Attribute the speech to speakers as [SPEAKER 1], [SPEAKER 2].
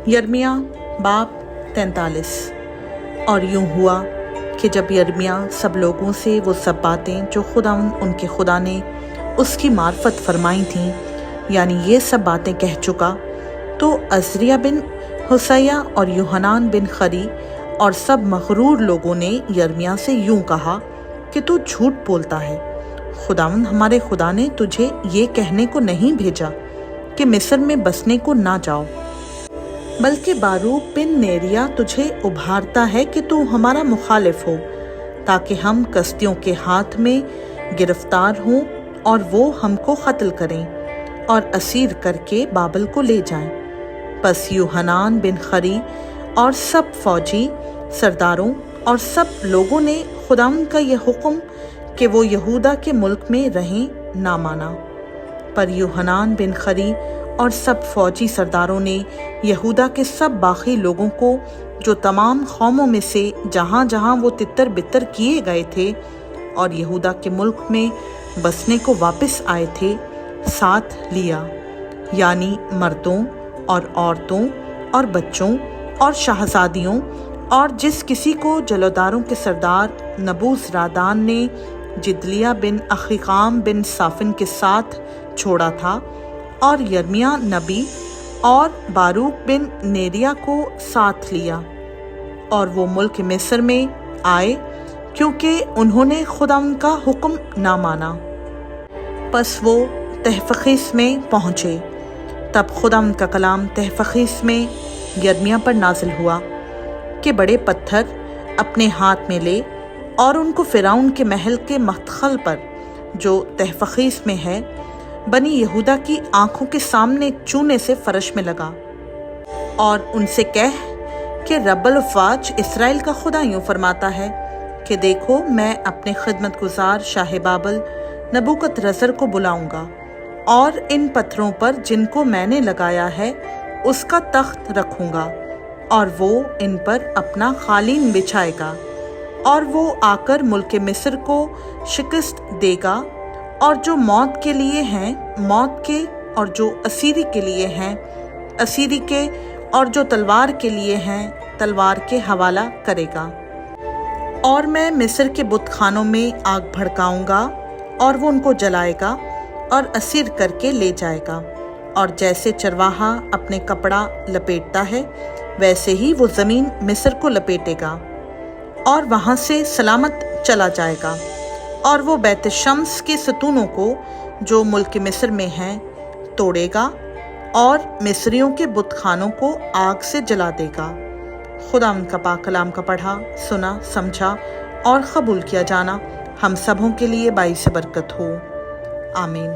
[SPEAKER 1] यिर्मयाह बाब 43। और यूं हुआ कि जब यिर्मयाह सब लोगों से वो सब बातें जो उनके खुदा ने उसकी मार्फत फरमाई थीं, यानी ये सब बातें कह चुका, तो अज़रिया बिन हुसैया और यूहनान बिन खरी और सब मग़रूर लोगों ने यिर्मयाह से यूं कहा कि तू झूठ बोलता है। खुदावंद हमारे खुदा ने तुझे ये कहने को नहीं भेजा कि मिस्र में बसने को ना जाओ, बल्कि बारूक बिन नेरिया तुझे उभारता है कि तू हमारा मुखालिफ हो, ताकि हम कसदियों के हाथ में गिरफ्तार हों और वो हमको कत्ल करें और असीर करके बाबल को ले जाएं। बस यूहनान बिन खरी और सब फौजी सरदारों और सब लोगों ने खुदावंद का यह हुक्म कि वो यहूदा के मुल्क में रहें ना माना। पर यूहनान बिन खरी और सब फौजी सरदारों ने यहूदा के सब बाकी लोगों को, जो तमाम कौमों में से जहाँ जहाँ वो तितर बितर किए गए थे और यहूदा के मुल्क में बसने को वापस आए थे, साथ लिया, यानी मर्दों और औरतों और बच्चों और शहजादियों और जिस किसी को जलोदारों के सरदार नबूजरादान ने जिदलिया बिन अखीकाम बिन साफिन के साथ छोड़ा था, और यिर्मयाह नबी और बारूक बिन नेरिया को साथ लिया, और वो मुल्क मिस्र में आए क्योंकि उन्होंने खुदावंद का हुक्म ना माना। बस वो तहफ़ख़ीस में पहुँचे। तब खुदावंद का कलाम तहफ़ख़ीस में यिर्मयाह पर नाजिल हुआ कि बड़े पत्थर अपने हाथ में ले और उनको फ़िरौन के महल के मदखल पर, जो तहफ़ख़ीस में है, बनी यहूदा की आंखों के सामने चूने से फर्श में लगा, और उनसे कह कि रब्बुल अफ़वाज इस्राएल का खुदा यूँ फरमाता है कि देखो, मैं अपने खिदमतगुजार शाह बाबल नबूकदनेस्सर को बुलाऊंगा और इन पत्थरों पर जिनको मैंने लगाया है उसका तख्त रखूंगा, और वो इन पर अपना कालीन बिछाएगा, और वो आकर मुल्क मिस्र को शिकस्त देगा, और जो मौत के लिए हैं मौत के, और जो असीरी के लिए हैं असीरी के, और जो तलवार के लिए हैं तलवार के हवाला करेगा। और मैं मिस्र के बुतखानों में आग भड़काऊंगा और वो उनको जलाएगा और असीर करके ले जाएगा, और जैसे चरवाहा अपने कपड़ा लपेटता है वैसे ही वो ज़मीन मिस्र को लपेटेगा और वहाँ से सलामत चला जाएगा, और वो बैत शम्स के सतूनों को जो मुल्क मिस्र में हैं तोड़ेगा और मिस्रियों के बुतखानों को आग से जला देगा। खुदावंद का पाक कलाम का पढ़ा, सुना, समझा और कबूल किया जाना हम सबों के लिए बाइस बरकत हो। आमीन।